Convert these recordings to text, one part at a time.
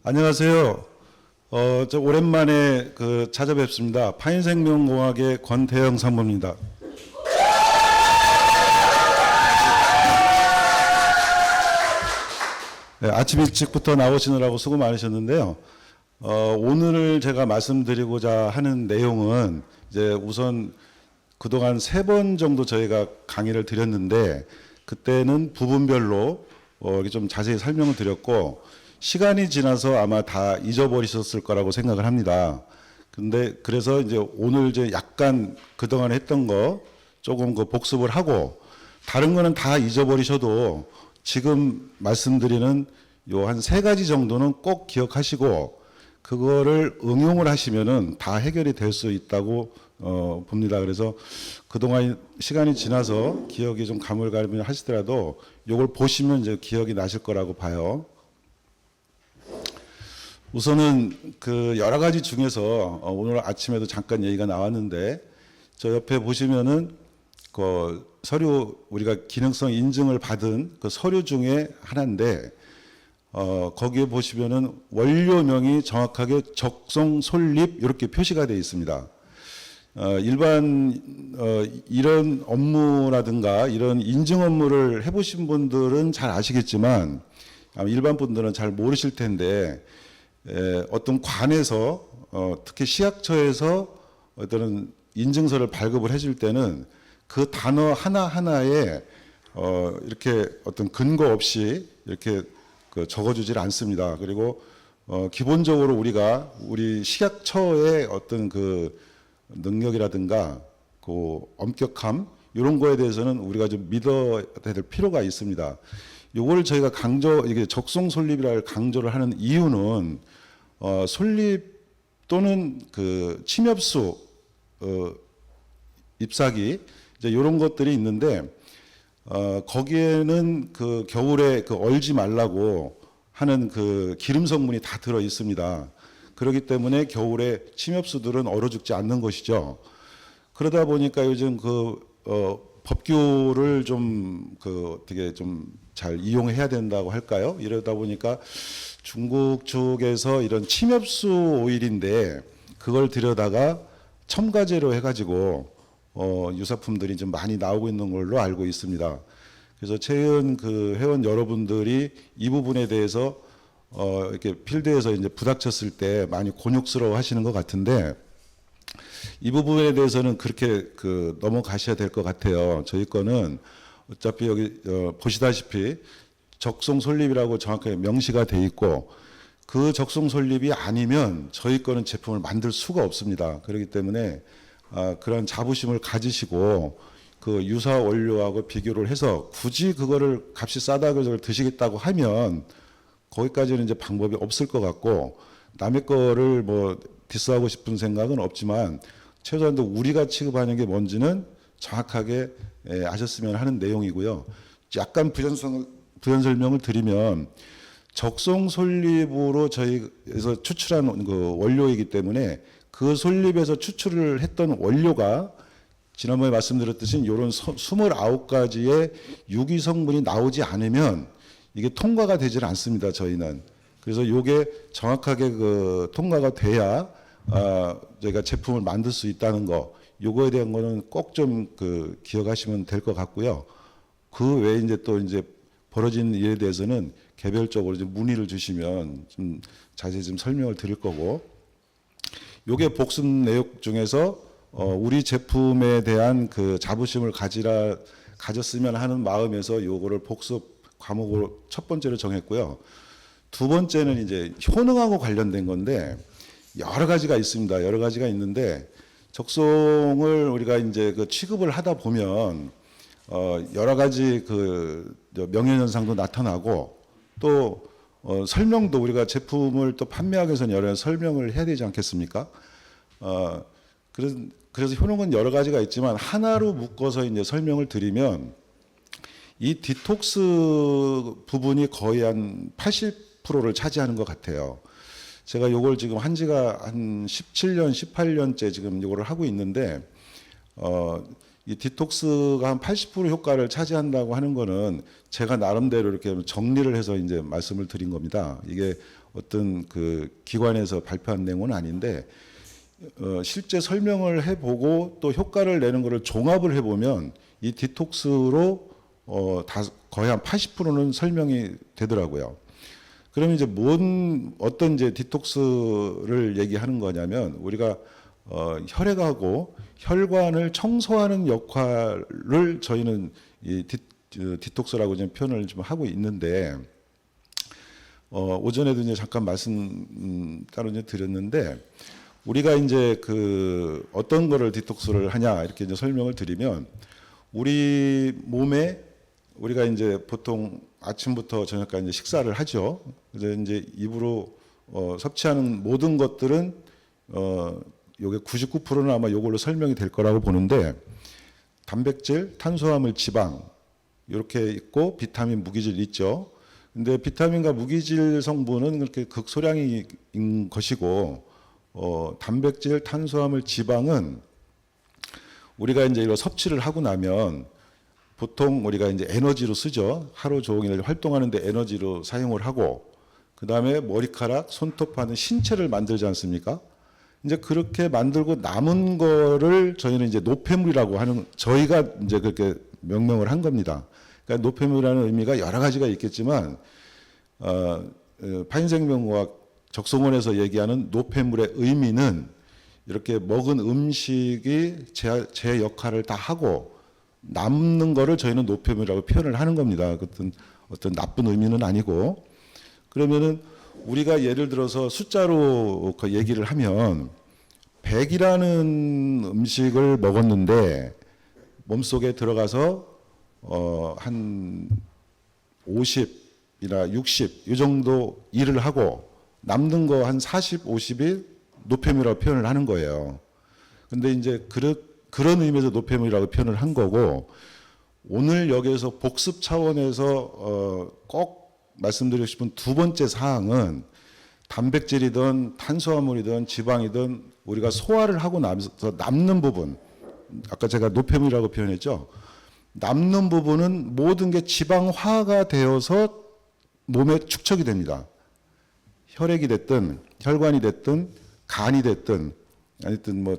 안녕하세요. 저 오랜만에 찾아뵙습니다. 파인생명공학의 권태영 산모입니다. 네, 아침 일찍부터 나오시느라고 수고 많으셨는데요. 오늘 제가 말씀드리고자 하는 내용은 이제 우선 그동안 3번 정도 저희가 강의를 드렸는데 그때는 부분별로 이렇게 좀 자세히 설명을 드렸고 시간이 지나서 아마 다 잊어버리셨을 거라고 생각을 합니다. 근데 그래서 이제 오늘 이제 약간 그동안 했던 거 조금 복습을 하고 다른 거는 다 잊어버리셔도 지금 말씀드리는 요 한 3가지 정도는 꼭 기억하시고 그거를 응용을 하시면은 다 해결이 될 수 있다고 봅니다. 그래서 그동안 시간이 지나서 기억이 좀 가물가물 하시더라도 요걸 보시면 이제 기억이 나실 거라고 봐요. 우선은 그 여러 가지 중에서 오늘 아침에도 잠깐 얘기가 나왔는데 저 옆에 보시면은 그 서류 우리가 기능성 인증을 받은 그 서류 중에 하나인데 거기에 보시면은 원료명이 정확하게 적송 솔립 이렇게 표시가 되어 있습니다. 일반 이런 업무라든가 이런 인증 업무를 해보신 분들은 잘 아시겠지만 일반 분들은 잘 모르실 텐데 어떤 관에서 특히 시약처에서 어떤 인증서를 발급을 해줄 때는 그 단어 하나하나에 이렇게 어떤 근거 없이 이렇게 적어주질 않습니다. 그리고 기본적으로 우리 식약처의 어떤 그 능력이라든가 그 엄격함 이런 거에 대해서는 우리가 좀 믿어야 될 필요가 있습니다. 요걸 저희가 이게 적송 솔립이라고 강조를 하는 이유는 솔립 또는 그 침엽수 잎사귀 이제 이런 것들이 있는데 거기에는 그 겨울에 얼지 말라고 하는 그 기름 성분이 다 들어 있습니다. 그렇기 때문에 겨울에 침엽수들은 얼어 죽지 않는 것이죠. 그러다 보니까 요즘 법규를 좀 어떻게 좀 잘 이용해야 된다고 할까요? 이러다 보니까 중국 쪽에서 이런 침엽수 오일인데 그걸 들여다가 첨가제로 해가지고 유사품들이 좀 많이 나오고 있는 걸로 알고 있습니다. 그래서 최근 그 회원 여러분들이 이 부분에 대해서 이렇게 필드에서 이제 부닥쳤을 때 많이 곤욕스러워 하시는 것 같은데 이 부분에 대해서는 그렇게 넘어가셔야 될 것 같아요. 저희 거는 어차피 여기 보시다시피 적송 솔립이라고 정확하게 명시가 돼 있고 그 적송 솔립이 아니면 저희 거는 제품을 만들 수가 없습니다. 그렇기 때문에 그런 자부심을 가지시고 그 유사 원료하고 비교를 해서 굳이 그거를 값이 싸다고 그걸 드시겠다고 하면 거기까지는 이제 방법이 없을 것 같고 남의 거를 뭐 디스하고 싶은 생각은 없지만 최소한도 우리가 취급하는 게 뭔지는 정확하게 아셨으면 하는 내용이고요. 약간 부연 설명을 드리면 적송 솔립으로 저희에서 추출한 그 원료이기 때문에 그 솔립에서 추출을 했던 원료가 지난번에 말씀드렸듯이 이런 29가지의 유기 성분이 나오지 않으면 이게 통과가 되질 않습니다. 저희는. 그래서 이게 정확하게 통과가 돼야 저희가 제품을 만들 수 있다는 거. 요거에 대한 거는 꼭 좀 기억하시면 될 것 같고요. 그 외에 이제 또 이제 벌어진 일에 대해서는 개별적으로 좀 문의를 주시면 좀 자세히 좀 설명을 드릴 거고. 요게 복습 내용 중에서 우리 제품에 대한 그 자부심을 가졌으면 하는 마음에서 요거를 복습 과목으로 첫 번째로 정했고요. 두 번째는 이제 효능하고 관련된 건데 여러 가지가 있습니다. 여러 가지가 있는데 적송을 우리가 이제 취급을 하다 보면 여러 가지 명예현상도 나타나고 또 설명도 우리가 제품을 또 판매하기 위해서는 여러 가지 설명을 해야 되지 않겠습니까? 그래서 효능은 여러 가지가 있지만 하나로 묶어서 이제 설명을 드리면 이 디톡스 부분이 거의 한 80%를 차지하는 것 같아요. 제가 요걸 지금 한 지가 한 17년, 18년째 지금 요거를 하고 있는데 이 디톡스가 한 80% 효과를 차지한다고 하는 거는 제가 나름대로 이렇게 정리를 해서 이제 말씀을 드린 겁니다. 이게 어떤 그 기관에서 발표한 내용은 아닌데 실제 설명을 해보고 또 효과를 내는 거를 종합을 해보면 이 디톡스로 다 거의 한 80%는 설명이 되더라고요. 그러면 이제 어떤 이제 디톡스를 얘기하는 거냐면 우리가 혈액하고 혈관을 청소하는 역할을 저희는 이 디톡스라고 좀 표현을 좀 하고 있는데 오전에도 이제 잠깐 말씀 따로 이제 드렸는데 우리가 이제 그 어떤 거를 디톡스를 하냐 이렇게 이제 설명을 드리면 우리 몸에 우리가 이제 보통 아침부터 저녁까지 이제 식사를 하죠. 그래서 이제 입으로 섭취하는 모든 것들은 요게 99%는 아마 요걸로 설명이 될 거라고 보는데 단백질, 탄수화물, 지방 이렇게 있고 비타민, 무기질 있죠. 근데 비타민과 무기질 성분은 그렇게 극소량인 것이고 단백질, 탄수화물, 지방은 우리가 이제 이거 섭취를 하고 나면 보통 우리가 이제 에너지로 쓰죠. 하루 종일 활동하는데 에너지로 사용을 하고 그 다음에 머리카락, 손톱하는 신체를 만들지 않습니까? 이제 그렇게 만들고 남은 거를 저희는 이제 노폐물이라고 하는 저희가 이제 그렇게 명명을 한 겁니다. 그러니까 노폐물이라는 의미가 여러 가지가 있겠지만 파인생명과학 적성원에서 얘기하는 노폐물의 의미는 이렇게 먹은 음식이 제 역할을 다 하고 남는 거를 저희는 노폐물이라고 표현을 하는 겁니다. 어떤 나쁜 의미는 아니고 그러면은 우리가 예를 들어서 숫자로 그 얘기를 하면 100이라는 음식을 먹었는데 몸속에 들어가서 한 50이나 60 이 정도 일을 하고 남는 거 한 40, 50이 노폐물이라고 표현을 하는 거예요. 근데 이제 그런 의미에서 노폐물이라고 표현을 한 거고 오늘 여기에서 복습 차원에서 꼭 말씀드리고 싶은 두 번째 사항은 단백질이든 탄수화물이든 지방이든 우리가 소화를 하고 나면서 남는 부분 아까 제가 노폐물이라고 표현했죠. 남는 부분은 모든 게 지방화가 되어서 몸에 축적이 됩니다. 혈액이 됐든 혈관이 됐든 간이 됐든 아니든 뭐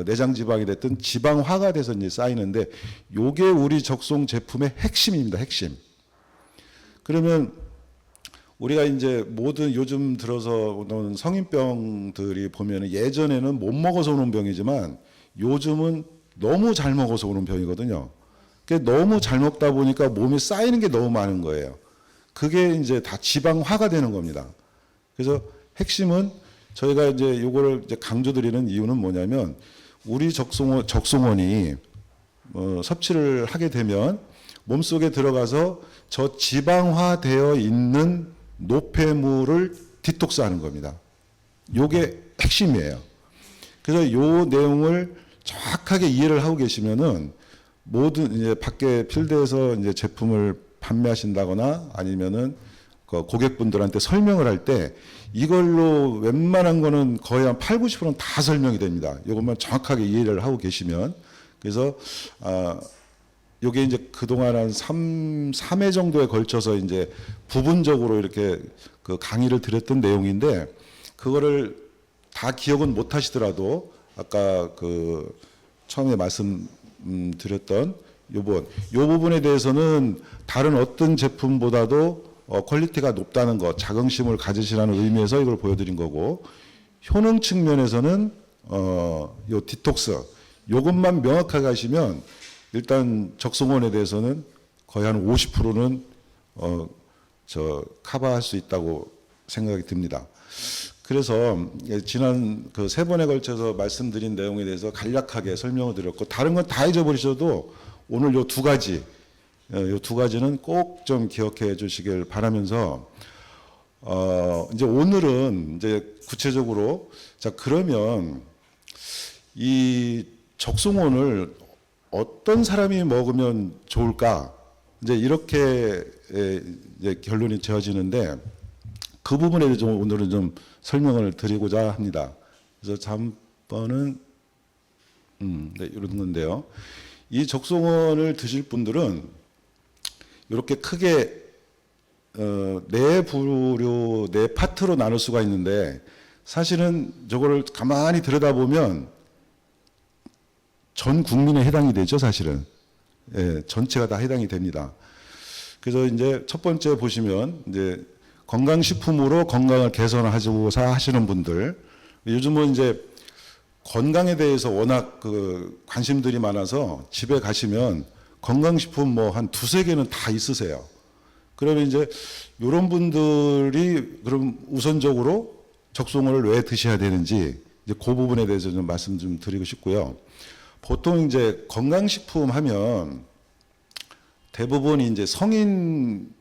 내장 지방이 됐든 지방화가 돼서 이제 쌓이는데 요게 우리 적송 제품의 핵심입니다. 핵심. 그러면 우리가 이제 모든 요즘 들어서 오는 성인병들이 보면 예전에는 못 먹어서 오는 병이지만 요즘은 너무 잘 먹어서 오는 병이거든요. 너무 잘 먹다 보니까 몸에 쌓이는 게 너무 많은 거예요. 그게 이제 다 지방화가 되는 겁니다. 그래서 핵심은 저희가 이제 요거를 이제 강조드리는 이유는 뭐냐면 우리 적송원이 섭취를 하게 되면 몸속에 들어가서 저 지방화되어 있는 노폐물을 디톡스하는 겁니다. 요게 핵심이에요. 그래서 요 내용을 정확하게 이해를 하고 계시면은 모든 이제 밖에 필드에서 이제 제품을 판매하신다거나 아니면은 그 고객분들한테 설명을 할 때 이걸로 웬만한 거는 거의 한 8, 90%는 다 설명이 됩니다. 이것만 정확하게 이해를 하고 계시면. 그래서 요게 이제 그동안 한 3회 정도에 걸쳐서 이제 부분적으로 이렇게 그 강의를 드렸던 내용인데 그거를 다 기억은 못 하시더라도 아까 그 처음에 말씀드렸던 요 부분에 대해서는 다른 어떤 제품보다도 퀄리티가 높다는 거, 자긍심을 가지시라는 의미에서 이걸 보여드린 거고 효능 측면에서는 요 디톡스 요것만 명확하게 하시면 일단 적송원에 대해서는 거의 한 50%는 커버할 수 있다고 생각이 듭니다. 그래서 지난 그 3번에 걸쳐서 말씀드린 내용에 대해서 간략하게 설명을 드렸고 다른 건 다 잊어버리셔도 오늘 요 두 가지는 꼭 좀 기억해 주시길 바라면서 이제 오늘은 이제 구체적으로 자 그러면 이 적송원을 어떤 사람이 먹으면 좋을까 이제 이렇게 이제 결론이 지어지는데 그 부분에 대해서 오늘은 좀 설명을 드리고자 합니다. 그래서 잠번은 네, 이런 건데요. 이 적송원을 드실 분들은 이렇게 크게 네 부류, 네 파트로 나눌 수가 있는데 사실은 저거를 가만히 들여다보면 전 국민에 해당이 되죠, 사실은. 예, 전체가 다 해당이 됩니다. 그래서 이제 첫 번째 보시면 이제 건강식품으로 건강을 개선하고자 하시는 분들, 요즘은 이제 건강에 대해서 워낙 그 관심들이 많아서 집에 가시면 건강식품 뭐 한 두세 개는 다 있으세요. 그러면 이제 이런 분들이 그럼 우선적으로 적송어를 왜 드셔야 되는지 이제 그 부분에 대해서 좀 말씀 좀 드리고 싶고요. 보통 이제 건강식품 하면 대부분 이제 성인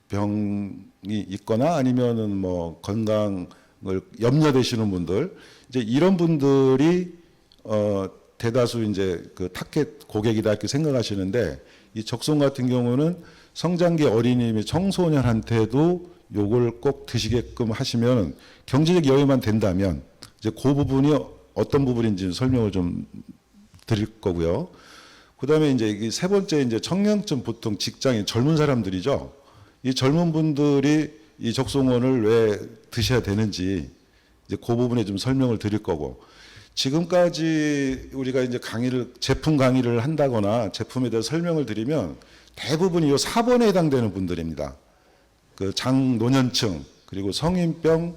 병이 있거나 아니면은 뭐 건강을 염려되시는 분들, 이제 이런 분들이 대다수 이제 그 타겟 고객이다 이렇게 생각하시는데, 이 적송 같은 경우는 성장기 어린이 및 청소년한테도 요걸 꼭 드시게끔 하시면 경제적 여유만 된다면 이제 그 부분이 어떤 부분인지 설명을 좀 드릴 거고요. 그다음에 이제 이 세 번째 이제 청년층, 보통 직장인 젊은 사람들이죠. 이 젊은 분들이 이 적송원을 왜 드셔야 되는지 이제 그 부분에 좀 설명을 드릴 거고, 지금까지 우리가 이제 제품 강의를 한다거나 제품에 대해서 설명을 드리면 대부분이 이 4번에 해당되는 분들입니다. 그 장노년층 그리고 성인병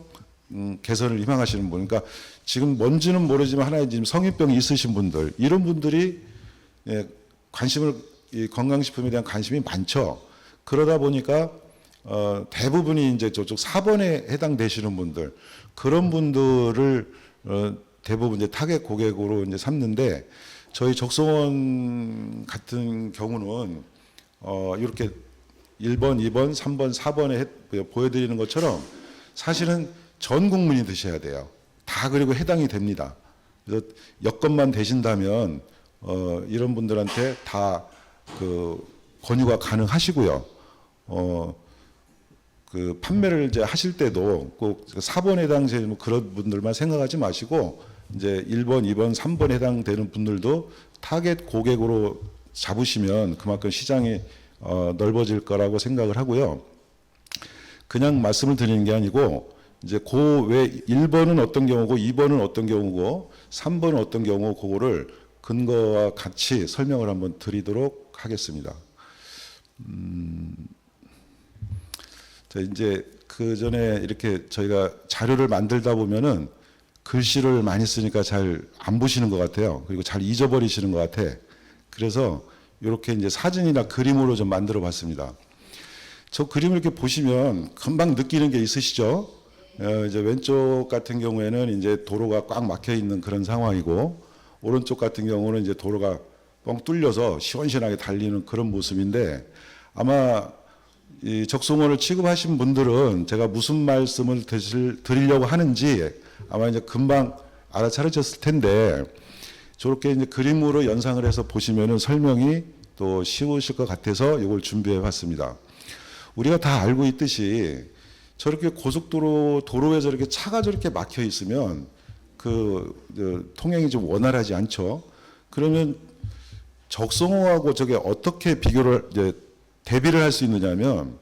개선을 희망하시는 분, 그러니까 지금 뭔지는 모르지만 하나의 지금 성인병이 있으신 분들, 이런 분들이 관심을, 이 건강식품에 대한 관심이 많죠. 그러다 보니까 대부분이 이제 저쪽 4번에 해당되시는 분들, 그런 분들을 대부분 이제 타겟 고객으로 이제 삼는데, 저희 적송원 같은 경우는 이렇게 1번, 2번, 3번, 4번에 보여드리는 것처럼 사실은 전 국민이 드셔야 돼요. 다 그리고 해당이 됩니다. 그래서 여건만 되신다면 이런 분들한테 다 그 권유가 가능하시고요. 그 판매를 이제 하실 때도 꼭 4번에 해당되는 그런 분들만 생각하지 마시고 이제 1번, 2번, 3번에 해당되는 분들도 타겟 고객으로 잡으시면 그만큼 시장이 넓어질 거라고 생각을 하고요. 그냥 말씀을 드리는 게 아니고 이제 그 왜 1번은 어떤 경우고 2번은 어떤 경우고 3번은 어떤 경우고 그거를 근거와 같이 설명을 한번 드리도록 하겠습니다. 자, 이제 그 전에 이렇게 저희가 자료를 만들다 보면은 글씨를 많이 쓰니까 잘 안 보시는 것 같아요. 그리고 잘 잊어버리시는 것 같아. 그래서 이렇게 이제 사진이나 그림으로 좀 만들어 봤습니다. 저 그림을 이렇게 보시면 금방 느끼는 게 있으시죠? 이제 왼쪽 같은 경우에는 이제 도로가 꽉 막혀 있는 그런 상황이고, 오른쪽 같은 경우는 이제 도로가 뻥 뚫려서 시원시원하게 달리는 그런 모습인데, 아마 이 적송어를 취급하신 분들은 제가 무슨 말씀을 드리려고 하는지 아마 이제 금방 알아차리셨을 텐데, 저렇게 이제 그림으로 연상을 해서 보시면은 설명이 또 쉬우실 것 같아서 이걸 준비해 봤습니다. 우리가 다 알고 있듯이 저렇게 고속도로 도로에 저렇게 차가 저렇게 막혀 있으면 그 통행이 좀 원활하지 않죠. 그러면 적송어하고 저게 어떻게 비교를 이제 대비를 할 수 있느냐면,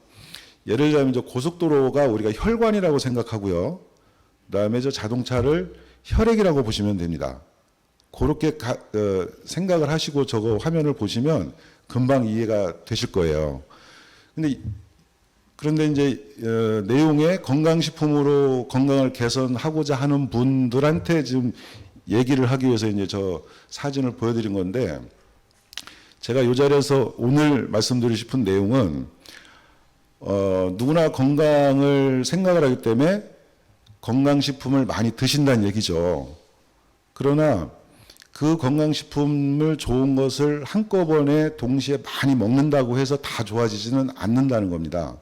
예를 들자면 저 고속도로가 우리가 혈관이라고 생각하고요. 그다음에 저 자동차를 혈액이라고 보시면 됩니다. 그렇게 생각을 하시고 저거 화면을 보시면 금방 이해가 되실 거예요. 그런데 이제 내용에 건강식품으로 건강을 개선하고자 하는 분들한테 지금 얘기를 하기 위해서 이제 저 사진을 보여드린 건데, 제가 이 자리에서 오늘 말씀드리고 싶은 내용은 누구나 건강을 생각을 하기 때문에 건강식품을 많이 드신다는 얘기죠. 그러나 그 건강식품을 좋은 것을 한꺼번에 동시에 많이 먹는다고 해서 다 좋아지지는 않는다는 겁니다.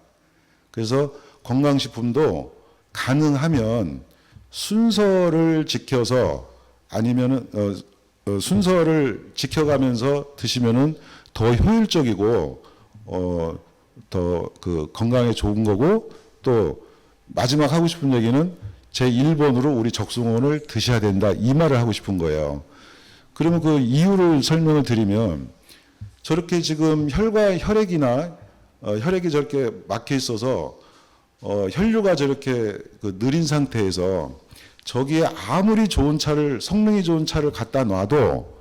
그래서 건강식품도 가능하면 순서를 지켜서, 아니면은 순서를 지켜가면서 드시면은 더 효율적이고 더 그 건강에 좋은 거고, 또 마지막 하고 싶은 얘기는 제 1번으로 우리 적송원을 드셔야 된다, 이 말을 하고 싶은 거예요. 그러면 그 이유를 설명을 드리면, 저렇게 지금 혈과 혈액이나 혈액이 저렇게 막혀 있어서 혈류가 저렇게 그 느린 상태에서 저기에 아무리 좋은 차를 성능이 좋은 차를 갖다 놔도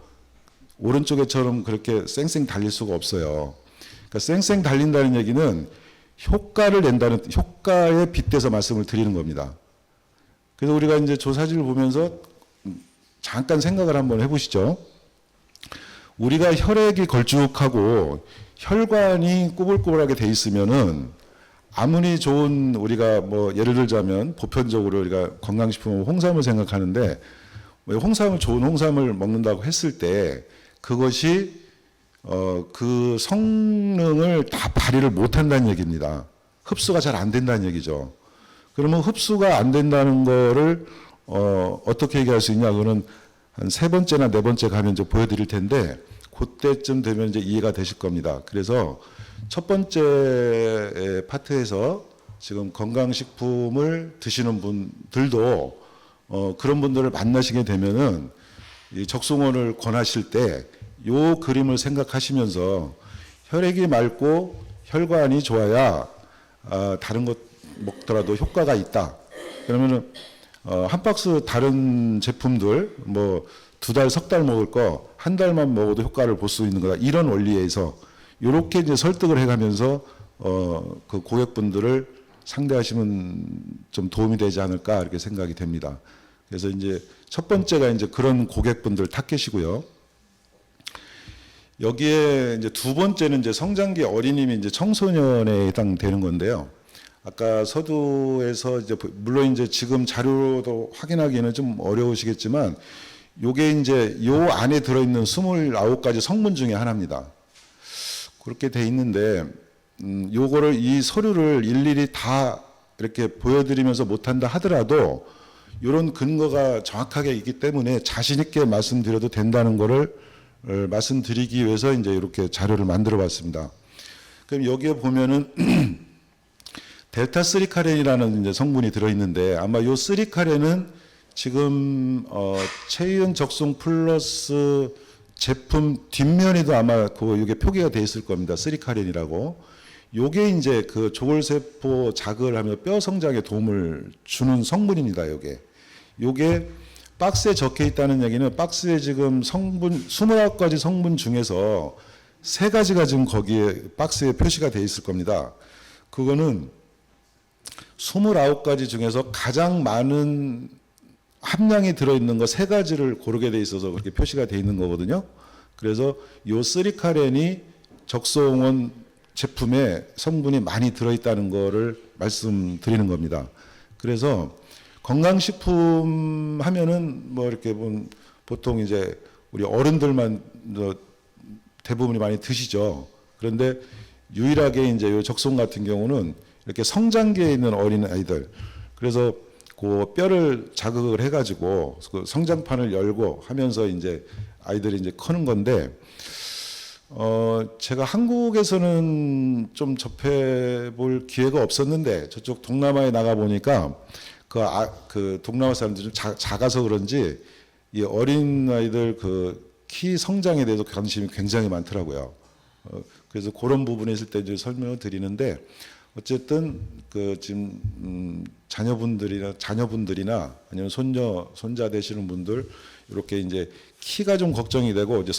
오른쪽에처럼 그렇게 쌩쌩 달릴 수가 없어요. 그러니까 쌩쌩 달린다는 얘기는 효과를 낸다는 효과에 빗대서 말씀을 드리는 겁니다. 그래서 우리가 이제 조사지를 보면서 잠깐 생각을 한번 해보시죠. 우리가 혈액이 걸쭉하고 혈관이 꾸불꾸불하게 돼 있으면은 아무리 좋은 우리가 뭐 예를 들자면 보편적으로 우리가 건강식품은 홍삼을 생각하는데 홍삼을 좋은 홍삼을 먹는다고 했을 때 그것이 그 성능을 다 발휘를 못한다는 얘기입니다. 흡수가 잘 안 된다는 얘기죠. 그러면 흡수가 안 된다는 거를 어떻게 얘기할 수 있냐? 그거는 한 세 번째나 네 번째 가면 이제 보여드릴 텐데 그때쯤 되면 이제 이해가 되실 겁니다. 그래서 첫 번째 파트에서 지금 건강식품을 드시는 분들도 그런 분들을 만나시게 되면은 이 적송원을 권하실 때 요 그림을 생각하시면서 혈액이 맑고 혈관이 좋아야 다른 것 먹더라도 효과가 있다. 그러면은 한 박스 다른 제품들 뭐 2달, 3달 먹을 거 한 달만 먹어도 효과를 볼 수 있는 거다. 이런 원리에서 이렇게 이제 설득을 해가면서 그 고객분들을 상대하시면 좀 도움이 되지 않을까 이렇게 생각이 됩니다. 그래서 이제 첫 번째가 이제 그런 고객분들 타겟이고요. 여기에 이제 두 번째는 이제 성장기 어린이면 이제 청소년에 해당되는 건데요. 아까 서두에서 이제 물론 이제 지금 자료도 확인하기는 좀 어려우시겠지만 요게 이제 요 안에 들어있는 29가지 성분 중에 하나입니다. 그렇게 돼 있는데 요거를 이 서류를 일일이 다 이렇게 보여드리면서 못한다 하더라도 이런 근거가 정확하게 있기 때문에 자신 있게 말씀드려도 된다는 거를 말씀드리기 위해서 이제 이렇게 자료를 만들어 봤습니다. 그럼 여기에 보면은 델타 3카렌이라는 이제 성분이 들어 있는데 아마 요 3카렌은 지금 체이은 적송 플러스 제품 뒷면에도 아마 그 이게 표기가 돼 있을 겁니다. 3카렌이라고. 요게 이제 그 조골세포 자극을 하면서 뼈 성장에 도움을 주는 성분입니다. 요게 박스에 적혀 있다는 얘기는 박스에 지금 성분 29가지 성분 중에서 3가지가 지금 거기에 박스에 표시가 돼 있을 겁니다. 그거는 29가지 중에서 가장 많은 함량이 들어있는 거 3가지를 고르게 돼 있어서 그렇게 표시가 돼 있는 거거든요. 그래서 요 3카렌이 적송원 제품에 성분이 많이 들어있다는 거를 말씀드리는 겁니다. 그래서 건강식품 하면은 뭐 이렇게 보통 이제 우리 어른들만 대부분이 많이 드시죠. 그런데 유일하게 이제 요 적송 같은 경우는 이렇게 성장기에 있는 어린 아이들, 그래서 그 뼈를 자극을 해가지고 그 성장판을 열고 하면서 이제 아이들이 이제 크는 건데, 제가 한국에서는 좀 접해볼 기회가 없었는데 저쪽 동남아에 나가 보니까 그 동남아 사람들이 좀 작아서 그런지 이 어린 아이들 그 키 성장에 대해서 관심이 굉장히 많더라고요. 그래서 그런 부분에 있을 때 이제 설명을 드리는데, 어쨌든 그 지금 자녀분들이나 아니면 손자 되시는 분들 이렇게 이제 키가 좀 걱정이 되고 이제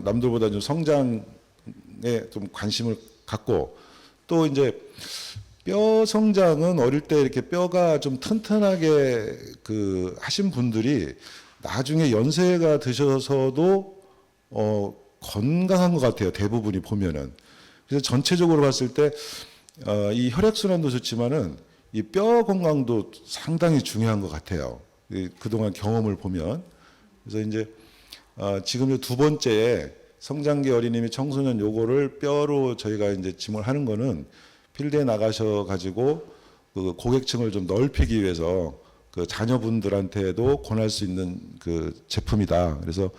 남들보다 좀 성장에 좀 관심을 갖고, 또 이제 뼈 성장은 어릴 때 이렇게 뼈가 좀 튼튼하게 그 하신 분들이 나중에 연세가 드셔서도 건강한 것 같아요. 대부분이 보면은. 그래서 전체적으로 봤을 때 이 혈액순환도 좋지만은 이 뼈 건강도 상당히 중요한 것 같아요. 그동안 경험을 보면. 그래서 이제 지금 두 번째에 성장기 어린이 및 청소년 요거를 뼈로 저희가 이제 지목을 하는 거는 필드에 나가셔 가지고 그 고객층을 좀 넓히기 위해서 그 자녀분들한테도 권할 수 있는 그 제품이다. 그래서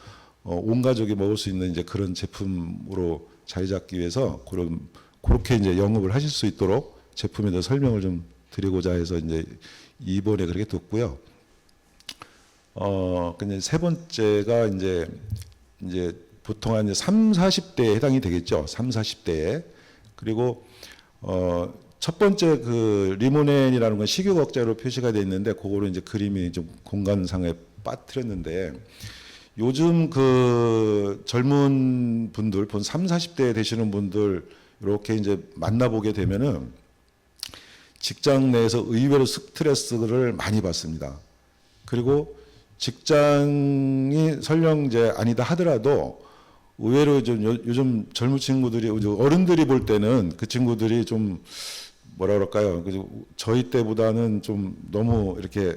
온 가족이 먹을 수 있는 이제 그런 제품으로 자리 잡기 위해서 그렇게 이제 영업을 하실 수 있도록 제품에 대해서 설명을 좀 드리고자 해서 이제 이번에 그렇게 뒀고요. 근데 세 번째가 이제 보통 한 3, 40대에 해당이 되겠죠. 3, 40대에. 그리고 첫 번째 그 리모넨이라는 건 식욕 억제로 표시가 돼 있는데 그거로 이제 그림이 좀 공간상에 빠뜨렸는데 요즘 그 젊은 분들, 본 3, 40대 되시는 분들 이렇게 이제 만나보게 되면은 직장 내에서 의외로 스트레스를 많이 받습니다. 그리고 직장이 설령 이제 아니다 하더라도 의외로 요즘 젊은 친구들이 어른들이 볼 때는 그 친구들이 좀 뭐라 그럴까요? 저희 때보다는 좀 너무 이렇게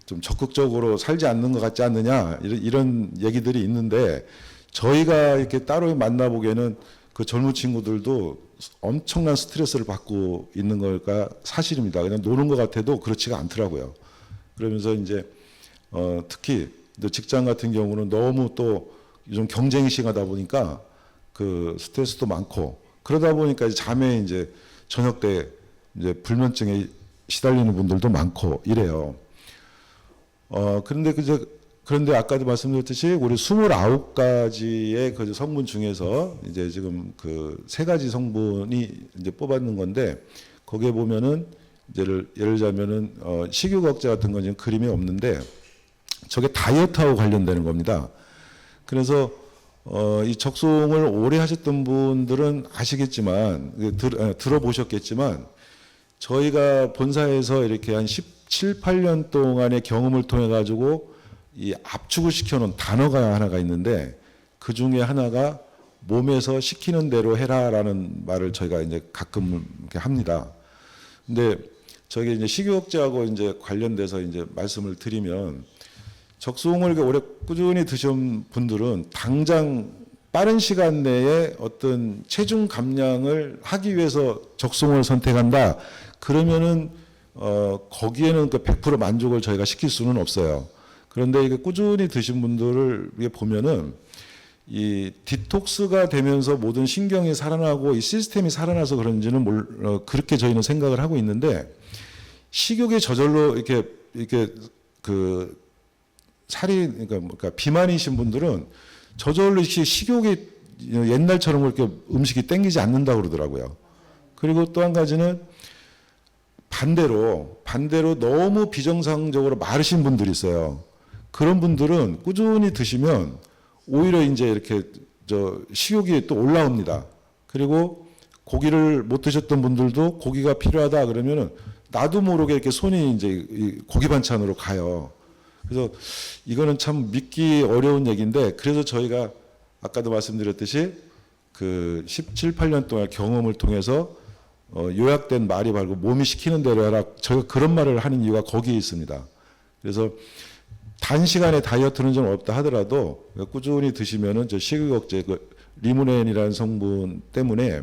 좀 적극적으로 살지 않는 것 같지 않느냐 이런 얘기들이 있는데 저희가 이렇게 따로 만나보기에는 그 젊은 친구들도 엄청난 스트레스를 받고 있는 걸까 사실입니다. 그냥 노는 것 같아도 그렇지가 않더라고요. 그러면서 이제 특히 직장 같은 경우는 너무 또 요즘 경쟁이 심하다 보니까 그 스트레스도 많고 그러다 보니까 잠에 이제 저녁 때 이제 불면증에 시달리는 분들도 많고 이래요. 그런데 아까도 말씀드렸듯이 우리 29가지의 그 성분 중에서 이제 지금 그 3가지 성분이 이제 뽑았는 건데 거기에 보면은 이제 예를 들자면은 식욕 억제 같은 건 지금 그림이 없는데 저게 다이어트하고 관련되는 겁니다. 그래서 이 적송을 오래 하셨던 분들은 아시겠지만 들어보셨겠지만 저희가 본사에서 이렇게 한 17, 8년 동안의 경험을 통해 가지고 이 압축을 시켜놓은 단어가 하나가 있는데 그 중에 하나가 몸에서 시키는 대로 해라라는 말을 저희가 이제 가끔 이렇게 합니다. 근데 저게 이제 식욕제하고 이제 관련돼서 이제 말씀을 드리면 적송을 오래 꾸준히 드신 분들은 당장 빠른 시간 내에 어떤 체중 감량을 하기 위해서 적송을 선택한다. 그러면은 거기에는 그 100% 만족을 저희가 시킬 수는 없어요. 그런데 이게 꾸준히 드신 분들을 보면은 이 디톡스가 되면서 모든 신경이 살아나고 이 시스템이 살아나서 그런지는 그렇게 저희는 생각을 하고 있는데 식욕에 저절로 이렇게 그 살이 그러니까 비만이신 분들은 저절로 식욕이 옛날처럼 그렇게 음식이 땡기지 않는다고 그러더라고요. 그리고 또 한 가지는 반대로 너무 비정상적으로 마르신 분들이 있어요. 그런 분들은 꾸준히 드시면 오히려 이제 이렇게 식욕이 또 올라옵니다. 그리고 고기를 못 드셨던 분들도 고기가 필요하다 그러면은 나도 모르게 이렇게 손이 이제 고기 반찬으로 가요. 그래서 이거는 참 믿기 어려운 얘기인데 그래서 저희가 아까도 말씀드렸듯이 그 17, 8년 동안 경험을 통해서 요약된 말이 말고 몸이 시키는 대로 해라. 저희가 그런 말을 하는 이유가 거기에 있습니다. 그래서 단시간에 다이어트는 좀 없다 하더라도 꾸준히 드시면은 저 식욕 억제 그 리모넨이라는 성분 때문에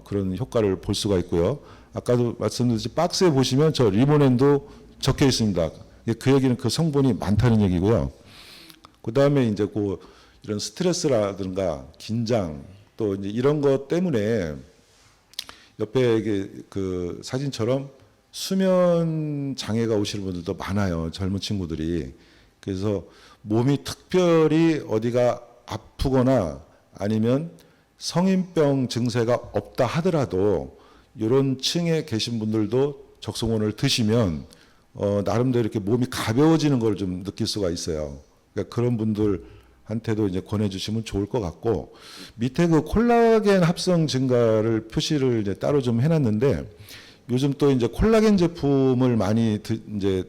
그런 효과를 볼 수가 있고요. 아까도 말씀드렸듯이 박스에 보시면 저 리모넨도 적혀 있습니다. 그 얘기는 그 성분이 많다는 얘기고요. 그 다음에 이제 이런 스트레스라든가 긴장 또 이제 이런 것 때문에 옆에 이게 그 사진처럼 수면 장애가 오시는 분들도 많아요. 젊은 친구들이. 그래서 몸이 특별히 어디가 아프거나 아니면 성인병 증세가 없다 하더라도 이런 층에 계신 분들도 적송원을 드시면 나름대로 이렇게 몸이 가벼워지는 걸 좀 느낄 수가 있어요. 그러니까 그런 분들한테도 이제 권해주시면 좋을 것 같고 밑에 그 콜라겐 합성 증가를 표시를 이제 따로 좀 해놨는데 요즘 또 이제 콜라겐 제품을 많이 이제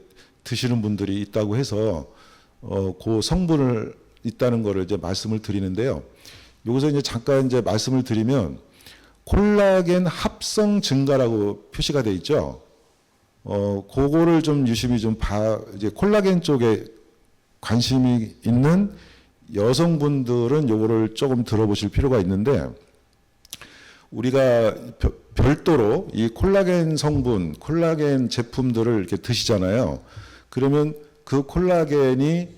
드시는 분들이 있다고 해서 그 성분을 있다는 거를 이제 말씀을 드리는데요. 여기서 이제 잠깐 이제 말씀을 드리면 콜라겐 합성 증가라고 표시가 돼 있죠. 그거를 좀 유심히 이제 콜라겐 쪽에 관심이 있는 여성분들은 요거를 조금 들어보실 필요가 있는데 우리가 별도로 이 콜라겐 성분, 콜라겐 제품들을 이렇게 드시잖아요. 그러면 그 콜라겐이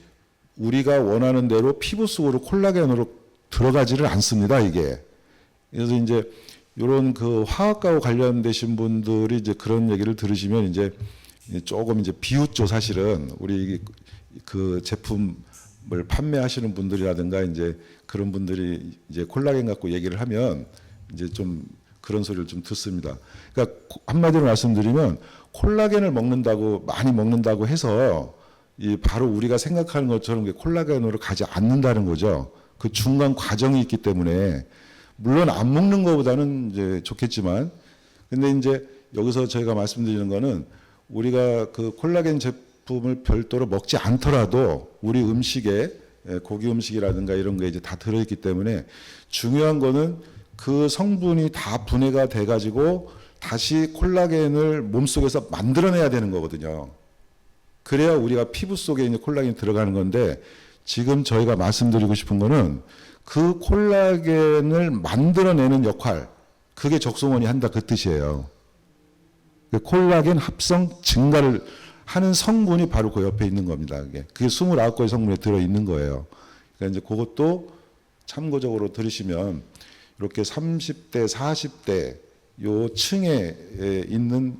우리가 원하는 대로 피부 속으로 콜라겐으로 들어가지를 않습니다, 이게. 그래서 이제 이런 그 화학과와 관련되신 분들이 이제 그런 얘기를 들으시면 이제 조금 이제 비웃죠, 사실은. 우리 그 제품 뭘 판매하시는 분들이라든가 이제 그런 분들이 이제 콜라겐 갖고 얘기를 하면 이제 좀 그런 소리를 좀 듣습니다. 그러니까 한마디로 말씀드리면 콜라겐을 먹는다고 많이 먹는다고 해서 이 바로 우리가 생각하는 것처럼 콜라겐으로 가지 않는다는 거죠. 그 중간 과정이 있기 때문에 물론 안 먹는 것보다는 이제 좋겠지만 근데 이제 여기서 저희가 말씀드리는 거는 우리가 그 콜라겐 제품을 별도로 먹지 않더라도 우리 음식에 고기 음식이라든가 이런 게 이제 다 들어있기 때문에 중요한 거는 그 성분이 다 분해가 돼 가지고 다시 콜라겐을 몸속에서 만들어내야 되는 거거든요. 그래야 우리가 피부 속에 있는 콜라겐이 들어가는 건데 지금 저희가 말씀드리고 싶은 거는 그 콜라겐을 만들어내는 역할 그게 적송원이 한다 그 뜻이에요. 콜라겐 합성 증가를 하는 성분이 바로 그 옆에 있는 겁니다. 그게 29개의 성분에 들어있는 거예요. 그러니까 이제 그것도 참고적으로 들으시면 이렇게 30대, 40대 요 층에 있는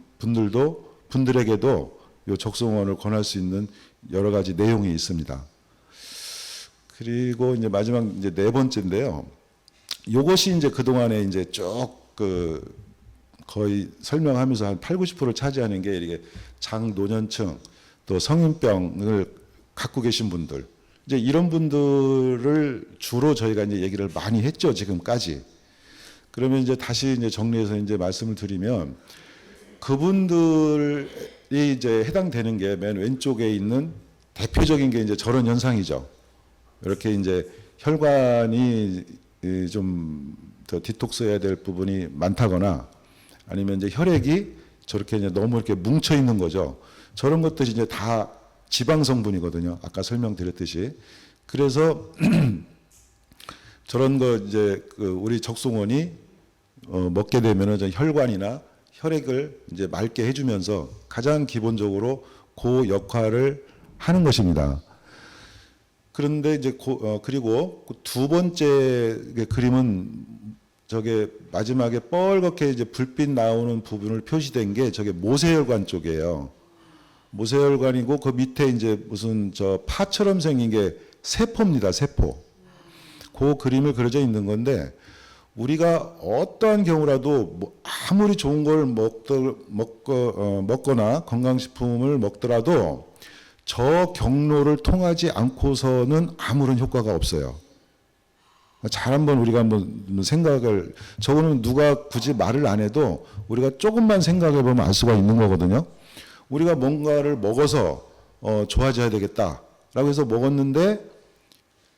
분들에게도 요 적송원을 권할 수 있는 여러 가지 내용이 있습니다. 그리고 이제 마지막 이제 네 번째인데요. 요것이 이제 그동안에 이제 쭉 거의 설명하면서 한 8, 90%를 차지하는 게 이게 장노년층 또 성인병을 갖고 계신 분들 이제 이런 분들을 주로 저희가 이제 얘기를 많이 했죠 지금까지. 그러면 이제 다시 이제 정리해서 이제 말씀을 드리면 그분들이 이제 해당되는 게 맨 왼쪽에 있는 대표적인 게 이제 저런 현상이죠. 이렇게 이제 혈관이 좀 더 디톡스해야 될 부분이 많다거나 아니면 이제 혈액이 저렇게 이제 너무 이렇게 뭉쳐 있는 거죠. 저런 것들이 이제 다 지방 성분이거든요. 아까 설명드렸듯이. 그래서 저런 거 이제 우리 적송원이 먹게 되면은 혈관이나 혈액을 이제 맑게 해주면서 가장 기본적으로 그 역할을 하는 것입니다. 그런데 이제 그리고 두 번째 그림은 저게 마지막에 뻘겋게 이제 불빛 나오는 부분을 표시된 게 저게 모세혈관 쪽이에요. 모세혈관이고 그 밑에 이제 무슨 저 파처럼 생긴 게 세포입니다. 세포. 그 그림을 그려져 있는 건데 우리가 어떠한 경우라도 뭐 아무리 좋은 걸 먹거나 건강식품을 먹더라도 저 경로를 통하지 않고서는 아무런 효과가 없어요. 잘 한번 우리가 한번 생각을 저거는 누가 굳이 말을 안 해도 우리가 조금만 생각해 보면 알 수가 있는 거거든요. 우리가 뭔가를 먹어서 좋아져야 되겠다라고 해서 먹었는데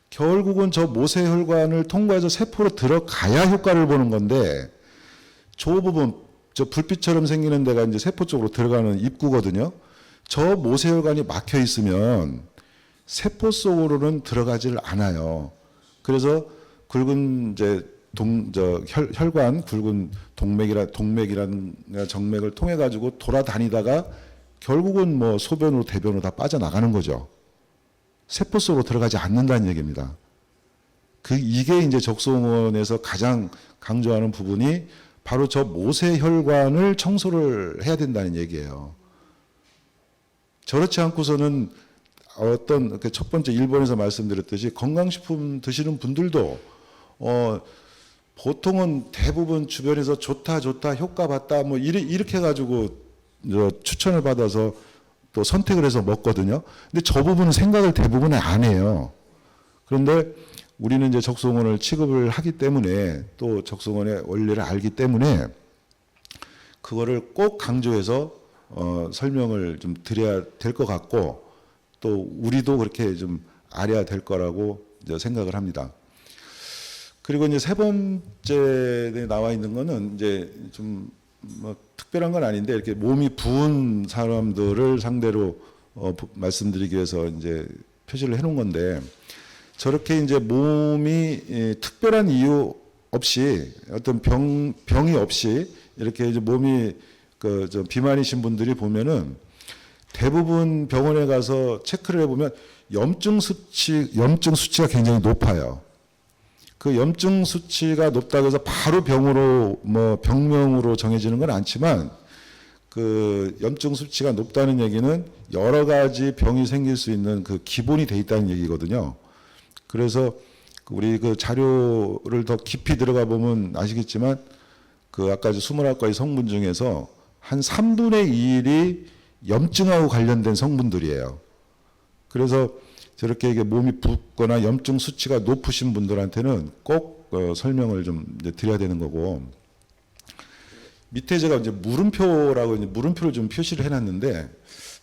결국은 저 모세혈관을 통과해서 세포로 들어가야 효과를 보는 건데 저 부분 저 불빛처럼 생기는 데가 이제 세포 쪽으로 들어가는 입구거든요. 저 모세혈관이 막혀 있으면 세포 속으로는 들어가질 않아요. 그래서 굵은 이제 혈관 굵은 동맥이라는 정맥을 통해 가지고 돌아다니다가 결국은 뭐 소변으로 대변으로 다 빠져나가는 거죠. 세포 속으로 들어가지 않는다는 얘기입니다. 이게 이제 적송원에서 가장 강조하는 부분이 바로 저 모세혈관을 청소를 해야 된다는 얘기예요. 저렇지 않고서는 어떤 첫 번째 1번에서 말씀드렸듯이 건강식품 드시는 분들도 보통은 대부분 주변에서 좋다 효과 봤다 뭐 이렇게 해가지고 추천을 받아서 또 선택을 해서 먹거든요. 근데 저 부분은 생각을 대부분 안 해요. 그런데 우리는 이제 적송원을 취급을 하기 때문에 또 적송원의 원리를 알기 때문에 그거를 꼭 강조해서 설명을 좀 드려야 될 것 같고 또 우리도 그렇게 좀 알아야 될 거라고 이제 생각을 합니다. 그리고 이제 세 번째에 나와 있는 거는 이제 좀 뭐 특별한 건 아닌데 이렇게 몸이 부은 사람들을 상대로 말씀드리기 위해서 이제 표시를 해놓은 건데 저렇게 이제 몸이 특별한 이유 없이 어떤 병이 없이 이렇게 이제 몸이 저 비만이신 분들이 보면은 대부분 병원에 가서 체크를 해보면 염증 수치가 굉장히 높아요. 그 염증 수치가 높다고 해서 바로 병명으로 정해지는 건 않지만 그 염증 수치가 높다는 얘기는 여러 가지 병이 생길 수 있는 그 기본이 돼 있다는 얘기거든요. 그래서 우리 그 자료를 더 깊이 들어가 보면 아시겠지만 그 아까 29가지 성분 중에서 한 3분의 2일이 염증하고 관련된 성분들이에요. 그래서 저렇게 이게 몸이 붓거나 염증 수치가 높으신 분들한테는 꼭 설명을 좀 이제 드려야 되는 거고, 밑에 제가 이제 물음표라고 이제 물음표를 좀 표시를 해놨는데,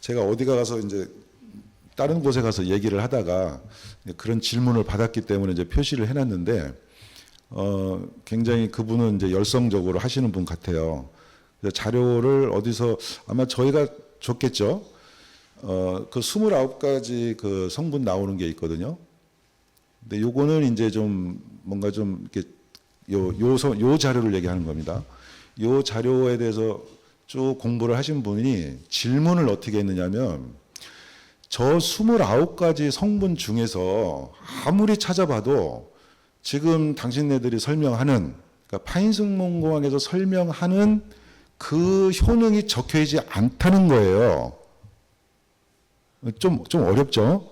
제가 어디 가서 이제 다른 곳에 가서 얘기를 하다가 그런 질문을 받았기 때문에 이제 표시를 해놨는데, 굉장히 그분은 이제 열성적으로 하시는 분 같아요. 그래서 자료를 어디서 아마 저희가 줬겠죠. 그 29가지 그 성분 나오는 게 있거든요. 근데 요거는 이제 좀 뭔가 좀 이렇게 요 자료를 얘기하는 겁니다. 요 자료에 대해서 쭉 공부를 하신 분이 질문을 어떻게 했느냐면, 저 29가지 성분 중에서 아무리 찾아봐도 지금 당신네들이 설명하는, 그러니까 파인승몽공학에서 설명하는 그 효능이 적혀 있지 않다는 거예요. 좀 어렵죠?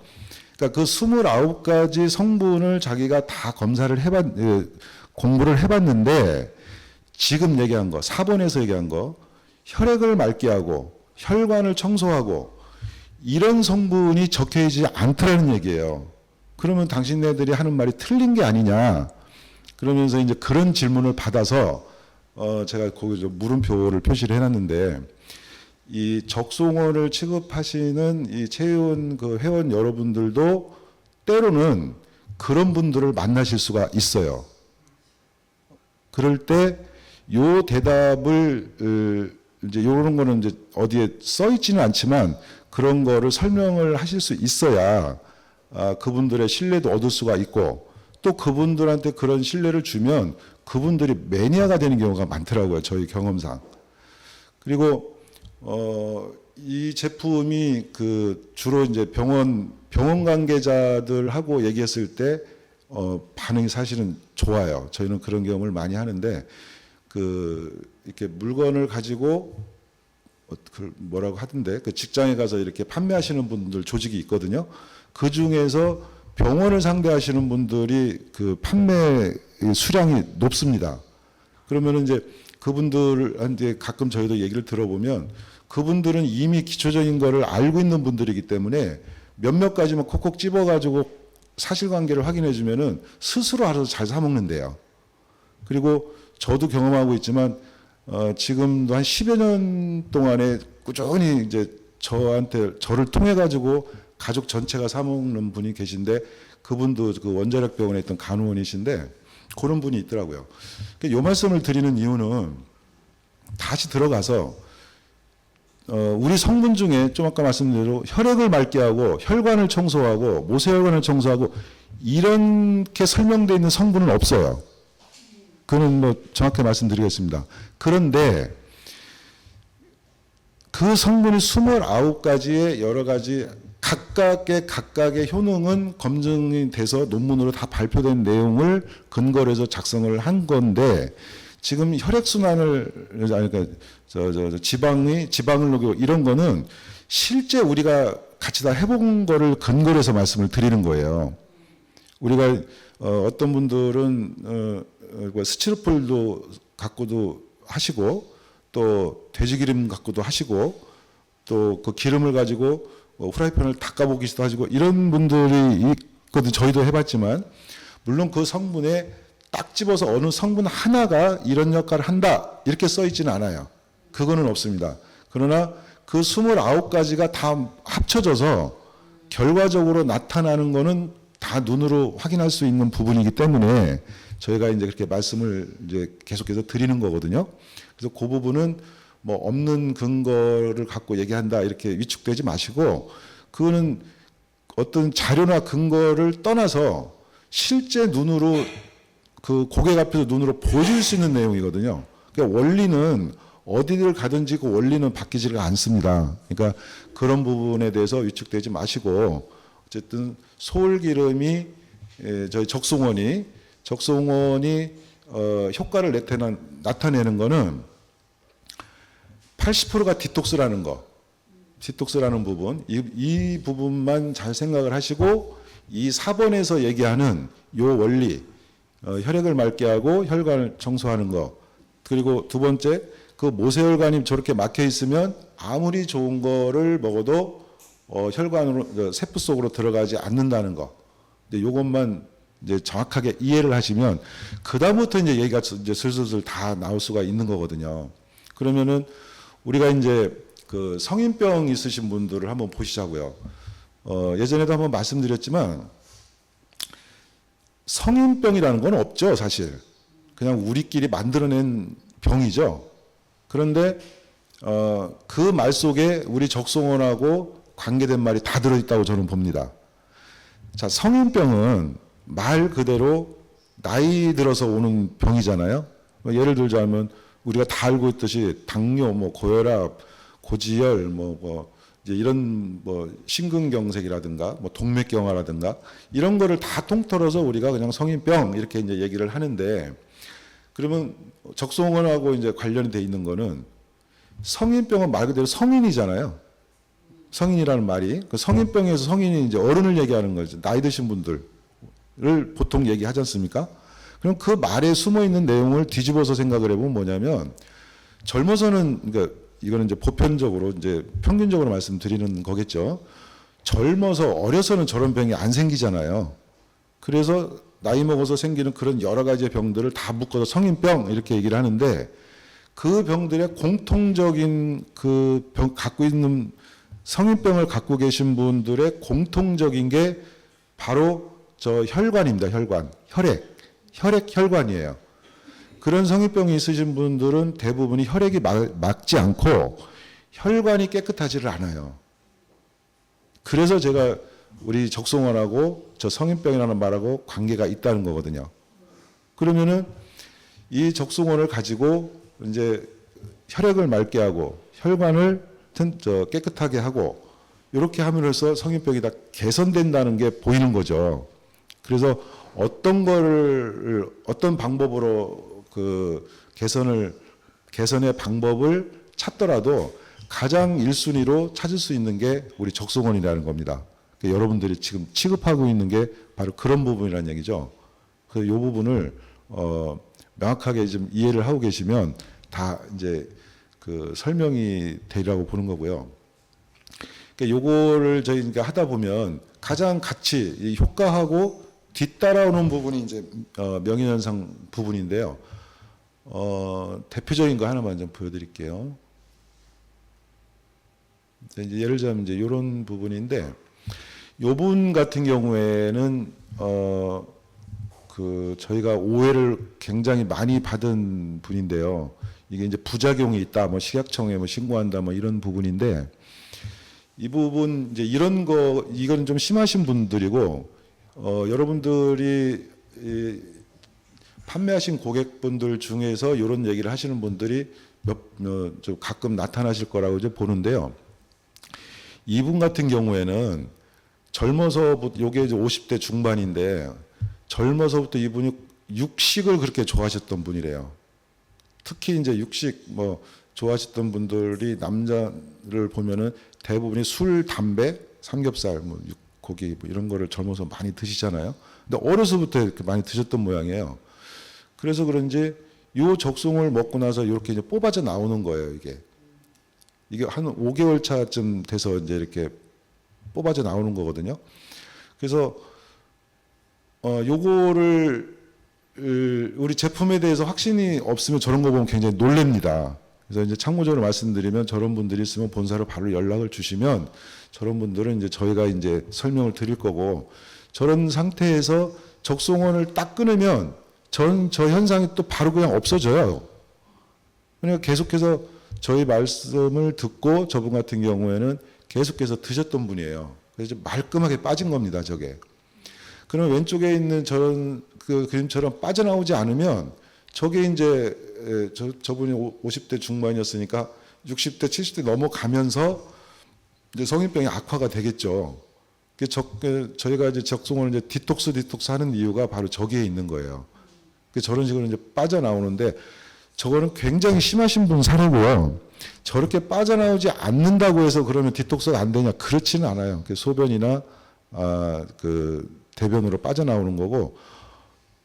그러니까 그 29가지 성분을 자기가 다 공부를 해봤는데, 지금 얘기한 거, 4번에서 얘기한 거, 혈액을 맑게 하고, 혈관을 청소하고, 이런 성분이 적혀 있지 않다는 얘기예요. 그러면 당신네들이 하는 말이 틀린 게 아니냐. 그러면서 이제 그런 질문을 받아서, 제가 거기서 물음표를 표시를 해놨는데, 이 적송원을 취급하시는 이 체의원 그 회원 여러분들도 때로는 그런 분들을 만나실 수가 있어요. 그럴 때 요 대답을 이제 요런 거는 이제 어디에 써 있지는 않지만 그런 거를 설명을 하실 수 있어야 그분들의 신뢰도 얻을 수가 있고, 또 그분들한테 그런 신뢰를 주면 그분들이 매니아가 되는 경우가 많더라고요, 저희 경험상. 그리고 이 제품이 그 주로 이제 병원 관계자들하고 얘기했을 때 반응이 사실은 좋아요. 저희는 그런 경험을 많이 하는데, 그 이렇게 물건을 가지고 그 뭐라고 하던데, 그 직장에 가서 이렇게 판매하시는 분들 조직이 있거든요. 그 중에서 병원을 상대하시는 분들이 그 판매 수량이 높습니다. 그러면 이제 그분들한테 가끔 저희도 얘기를 들어보면, 그분들은 이미 기초적인 거를 알고 있는 분들이기 때문에 몇몇 가지만 콕콕 집어가지고 사실관계를 확인해 주면은 스스로 알아서 잘 사먹는데요. 그리고 저도 경험하고 있지만, 지금도 한 10여 년 동안에 꾸준히 이제 저를 통해 가지고 가족 전체가 사먹는 분이 계신데, 그분도 그 원자력 병원에 있던 간호원이신데 그런 분이 있더라고요. 그러니까 이 말씀을 드리는 이유는, 다시 들어가서 우리 성분 중에 좀 아까 말씀드린 대로 혈액을 맑게 하고 혈관을 청소하고 모세혈관을 청소하고 이렇게 설명되어 있는 성분은 없어요. 그거는 뭐 정확히 말씀드리겠습니다. 그런데 그 성분이 29가지의 여러 가지 각각의 효능은 검증이 돼서 논문으로 다 발표된 내용을 근거로 해서 작성을 한 건데, 지금 혈액순환을, 그러니까 지방을 녹이고 이런 거는 실제 우리가 같이 다 해본 거를 근거로 해서 말씀을 드리는 거예요. 우리가 어떤 분들은 스티로폴도 갖고도 하시고, 또 돼지기름 갖고도 하시고, 또 그 기름을 가지고 후라이팬을 닦아보기도 하시고, 이런 분들이 있거든. 저희도 해봤지만, 물론 그 성분에 딱 집어서 어느 성분 하나가 이런 역할을 한다 이렇게 써 있지는 않아요. 그거는 없습니다. 그러나 그 29가지가 다 합쳐져서 결과적으로 나타나는 거는 다 눈으로 확인할 수 있는 부분이기 때문에 저희가 이제 그렇게 말씀을 이제 계속해서 드리는 거거든요. 그래서 그 부분은 뭐 없는 근거를 갖고 얘기한다 이렇게 위축되지 마시고, 그거는 어떤 자료나 근거를 떠나서 실제 눈으로 그 고객 앞에서 눈으로 보여줄 수 있는 내용이거든요. 그러니까 원리는 어디를 가든지 그 원리는 바뀌지가 않습니다. 그러니까 그런 부분에 대해서 위축되지 마시고, 어쨌든 소울기름이 저희 적송원이 효과를 나타내는 거는 80%가 디톡스라는 부분, 이 부분만 잘 생각을 하시고, 이 4번에서 얘기하는 요 원리, 혈액을 맑게 하고 혈관을 청소하는 거, 그리고 두 번째, 그 모세혈관이 저렇게 막혀 있으면 아무리 좋은 거를 먹어도 혈관으로, 세포 속으로 들어가지 않는다는 거. 근데 요것만 이제 정확하게 이해를 하시면 그다음부터 이제 얘기가 이제 슬슬 다 나올 수가 있는 거거든요. 그러면은 우리가 이제 그 성인병 있으신 분들을 한번 보시자고요. 예전에도 한번 말씀드렸지만 성인병이라는 건 없죠, 사실. 그냥 우리끼리 만들어낸 병이죠. 그런데 그 말 속에 우리 적송원하고 관계된 말이 다 들어있다고 저는 봅니다. 자, 성인병은 말 그대로 나이 들어서 오는 병이잖아요. 예를 들자면 우리가 다 알고 있듯이 당뇨, 뭐 고혈압, 고지혈, 이제 이런 심근경색이라든가 동맥경화라든가 이런 거를 다 통틀어서 우리가 그냥 성인병 이렇게 이제 얘기를 하는데, 그러면 적송원하고 이제 관련이 돼 있는 거는 성인병은 말 그대로 성인이잖아요. 성인이라는 말이 그 성인병에서 성인이 이제 어른을 얘기하는 거죠. 나이 드신 분들을 보통 얘기하지 않습니까? 그럼 그 말에 숨어 있는 내용을 뒤집어서 생각을 해보면 뭐냐면, 젊어서는, 그러니까 이거는 이제 보편적으로 이제 평균적으로 말씀드리는 거겠죠. 젊어서 어려서는 저런 병이 안 생기잖아요. 그래서 나이 먹어서 생기는 그런 여러 가지의 병들을 다 묶어서 성인병 이렇게 얘기를 하는데, 그 병들의 공통적인 그 병 갖고 있는 성인병을 갖고 계신 분들의 공통적인 게 바로 저 혈관입니다. 혈관, 혈관이에요. 그런 성인병이 있으신 분들은 대부분이 혈액이 막지 않고 혈관이 깨끗하지를 않아요. 그래서 제가 우리 적송원하고 저 성인병이라는 말하고 관계가 있다는 거거든요. 그러면은 이 적송원을 가지고 이제 혈액을 맑게 하고 혈관을 깨끗하게 하고 이렇게 함으로써 성인병이 다 개선된다는 게 보이는 거죠. 그래서 어떤 방법으로 그 개선의 방법을 찾더라도 가장 1순위로 찾을 수 있는 게 우리 적송원이라는 겁니다. 그러니까 여러분들이 지금 취급하고 있는 게 바로 그런 부분이라는 얘기죠. 그래서 이 부분을 명확하게 좀 이해를 하고 계시면 다 이제 그 설명이 되리라고 보는 거고요. 그러니까 요거를 저희가 하다 보면 가장 같이 효과하고 뒤따라오는 부분이 이제 명인현상 부분인데요. 대표적인 거 하나만 좀 보여드릴게요. 이제 예를 들자면 이제 이런 부분인데, 요분 같은 경우에는 그 저희가 오해를 굉장히 많이 받은 분인데요. 이게 이제 부작용이 있다, 뭐 식약청에 뭐 신고한다, 뭐 이런 부분인데, 이 부분 이제 이런 거 이건 좀 심하신 분들이고, 여러분들이 판매하신 고객분들 중에서 이런 얘기를 하시는 분들이 좀 가끔 나타나실 거라고 이제 보는데요. 이분 같은 경우에는 젊어서부터, 요게 이제 50대 중반인데 젊어서부터 이분이 육식을 그렇게 좋아하셨던 분이래요. 특히 이제 육식 뭐 좋아하셨던 분들이 남자를 보면은 대부분이 술, 담배, 삼겹살, 뭐 고기 뭐 이런 거를 젊어서 많이 드시잖아요. 근데 어려서부터 이렇게 많이 드셨던 모양이에요. 그래서 그런지 요 적송을 먹고 나서 이렇게 이제 뽑아져 나오는 거예요, 이게 한 5개월 차쯤 돼서 이제 이렇게 뽑아져 나오는 거거든요. 그래서 요거를 우리 제품에 대해서 확신이 없으면 저런 거 보면 굉장히 놀랍니다. 그래서 이제 참고적으로 말씀드리면 저런 분들이 있으면 본사로 바로 연락을 주시면 저런 분들은 이제 저희가 이제 설명을 드릴 거고, 저런 상태에서 적송원을 딱 끊으면 저 현상이 또 바로 그냥 없어져요. 그러니까 계속해서 저희 말씀을 듣고 저분 같은 경우에는 계속해서 드셨던 분이에요. 그래서 말끔하게 빠진 겁니다, 저게. 그럼 왼쪽에 있는 저런 그 그림처럼 빠져나오지 않으면 저게 이제 저분이 50대 중반이었으니까 60대, 70대 넘어가면서 이제 성인병이 악화가 되겠죠. 저희가 이제 적송을 이제 디톡스 하는 이유가 바로 저기에 있는 거예요. 저런 식으로 이제 빠져나오는데, 저거는 굉장히 심하신 분 사례고요. 저렇게 빠져나오지 않는다고 해서 그러면 디톡스가 안 되냐? 그렇지는 않아요. 소변이나 그 대변으로 빠져나오는 거고,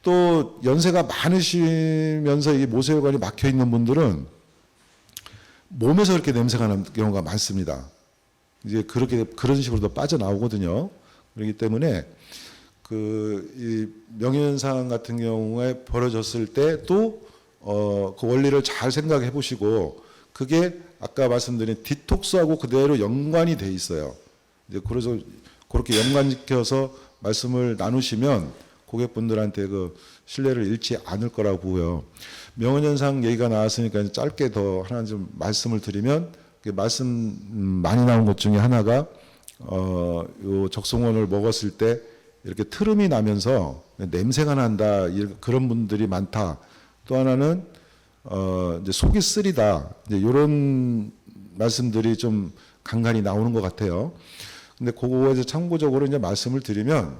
또 연세가 많으시면서 이 모세혈관이 막혀 있는 분들은 몸에서 이렇게 냄새가 나는 경우가 많습니다. 이제 그런 식으로도 빠져나오거든요. 그렇기 때문에 이 명예현상 같은 경우에 벌어졌을 때도 그 원리를 잘 생각해 보시고, 그게 아까 말씀드린 디톡스하고 그대로 연관이 돼 있어요. 이제 그래서 그렇게 연관시켜서 말씀을 나누시면 고객분들한테 그 신뢰를 잃지 않을 거라고 보고요. 명예현상 얘기가 나왔으니까 짧게 더 하나 좀 말씀을 드리면, 말씀 많이 나온 것 중에 하나가 요 적송원을 먹었을 때 이렇게 트름이 나면서 냄새가 난다, 그런 분들이 많다. 또 하나는 이제 속이 쓰리다. 이제 이런 말씀들이 좀 간간히 나오는 것 같아요. 근데 그거에서 참고적으로 이제 말씀을 드리면,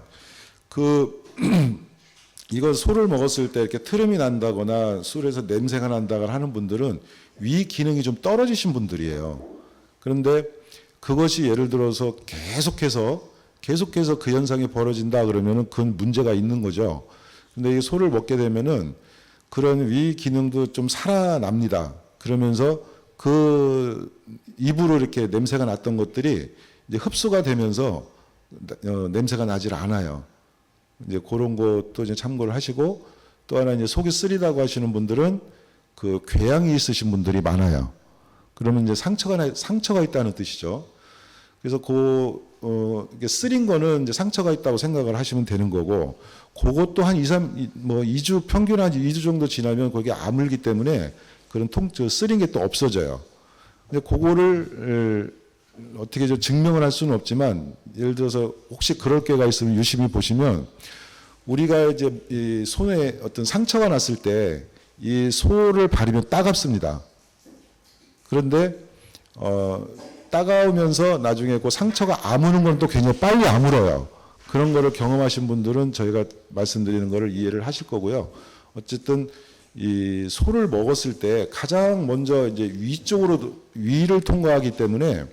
이거 소를 먹었을 때 이렇게 트름이 난다거나 술에서 냄새가 난다거나 하는 분들은 위 기능이 좀 떨어지신 분들이에요. 그런데 그것이 예를 들어서 계속해서 그 현상이 벌어진다 그러면은 그건 문제가 있는 거죠. 근데 이 소를 먹게 되면은 그런 위 기능도 좀 살아납니다. 그러면서 그 입으로 이렇게 냄새가 났던 것들이 이제 흡수가 되면서 냄새가 나질 않아요. 이제 그런 것도 이제 참고를 하시고, 또 하나 이제 속이 쓰리다고 하시는 분들은 그 궤양이 있으신 분들이 많아요. 그러면 이제 상처가 있다는 뜻이죠. 그래서 이게 쓰린 거는 이제 상처가 있다고 생각을 하시면 되는 거고, 그것도 한 2주, 평균 한 2주 정도 지나면 거기에 아물기 때문에 그런 쓰린 게 또 없어져요. 근데 그거를 어떻게 좀 증명을 할 수는 없지만, 예를 들어서 혹시 그럴 게가 있으면 유심히 보시면, 우리가 이제 이 손에 어떤 상처가 났을 때 이 소를 바르면 따갑습니다. 그런데 따가우면서 나중에 그 상처가 아무는 건 또 굉장히 빨리 아물어요. 그런 거를 경험하신 분들은 저희가 말씀드리는 거를 이해를 하실 거고요. 어쨌든 이 소를 먹었을 때 가장 먼저 이제 위를 통과하기 때문에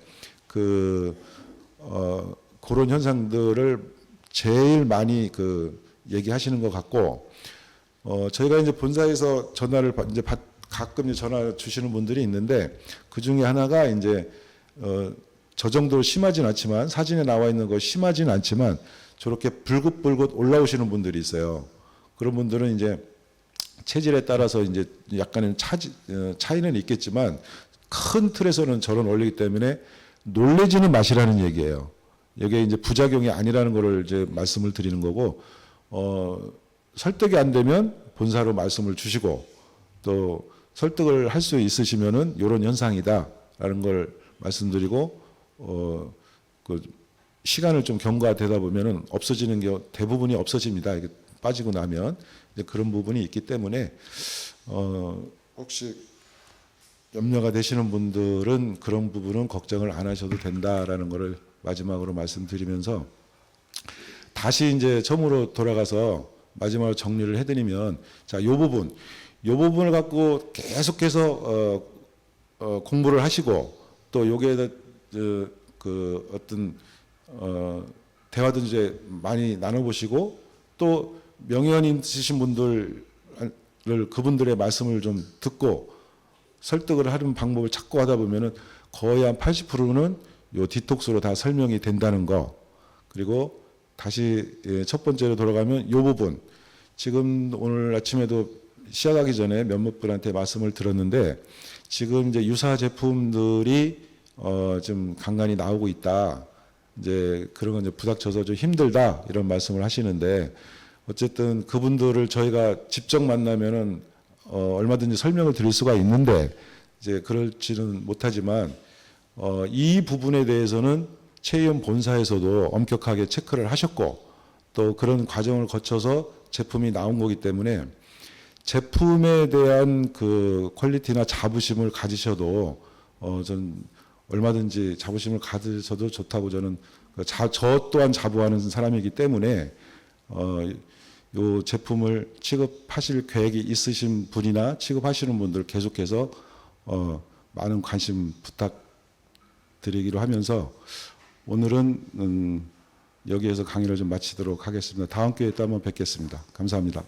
그런 현상들을 제일 많이 얘기하시는 것 같고, 저희가 이제 본사에서 전화를 가끔 전화 주시는 분들이 있는데, 그 중에 하나가 이제 저 정도로 심하진 않지만, 사진에 나와 있는 거 심하진 않지만 저렇게 불긋불긋 올라오시는 분들이 있어요. 그런 분들은 이제 체질에 따라서 이제 약간의 차이는 있겠지만 큰 틀에서는 저런 원리이기 때문에 놀래지는 마시라는 얘기예요. 이게 이제 부작용이 아니라는 거를 이제 말씀을 드리는 거고, 설득이 안 되면 본사로 말씀을 주시고, 또 설득을 할 수 있으시면은 이런 현상이다라는 걸 말씀드리고, 그 시간을 좀 경과되다 보면은 없어지는 게 대부분이 없어집니다. 이게 빠지고 나면 이제 그런 부분이 있기 때문에 혹시 염려가 되시는 분들은 그런 부분은 걱정을 안 하셔도 된다라는 것을 마지막으로 말씀드리면서, 다시 이제 처음으로 돌아가서 마지막으로 정리를 해드리면, 자, 요 부분을 갖고 계속해서 공부를 하시고, 또 여기에 어떤 대화도 이제 많이 나눠보시고, 또 명예원 있으신 분들을 그분들의 말씀을 좀 듣고 설득을 하는 방법을 찾고 하다 보면은 거의 한 80%는 요 디톡스로 다 설명이 된다는 거. 그리고 다시 첫 번째로 돌아가면 요 부분, 지금 오늘 아침에도 시작하기 전에 몇몇 분한테 말씀을 들었는데, 지금 이제 유사 제품들이 좀 간간히 나오고 있다. 이제 그런 건 이제 부닥쳐서 좀 힘들다 이런 말씀을 하시는데, 어쨌든 그분들을 저희가 직접 만나면은 얼마든지 설명을 드릴 수가 있는데, 이제 그렇지는 못하지만 이 부분에 대해서는 체험 본사에서도 엄격하게 체크를 하셨고, 또 그런 과정을 거쳐서 제품이 나온 거기 때문에 제품에 대한 그 퀄리티나 자부심을 가지셔도 전 얼마든지 자부심을 가지셔도 좋다고 저는 저 또한 자부하는 사람이기 때문에 요 제품을 취급하실 계획이 있으신 분이나 취급하시는 분들 계속해서 많은 관심 부탁드리기로 하면서, 오늘은 여기에서 강의를 좀 마치도록 하겠습니다. 다음 기회에 또 한번 뵙겠습니다. 감사합니다.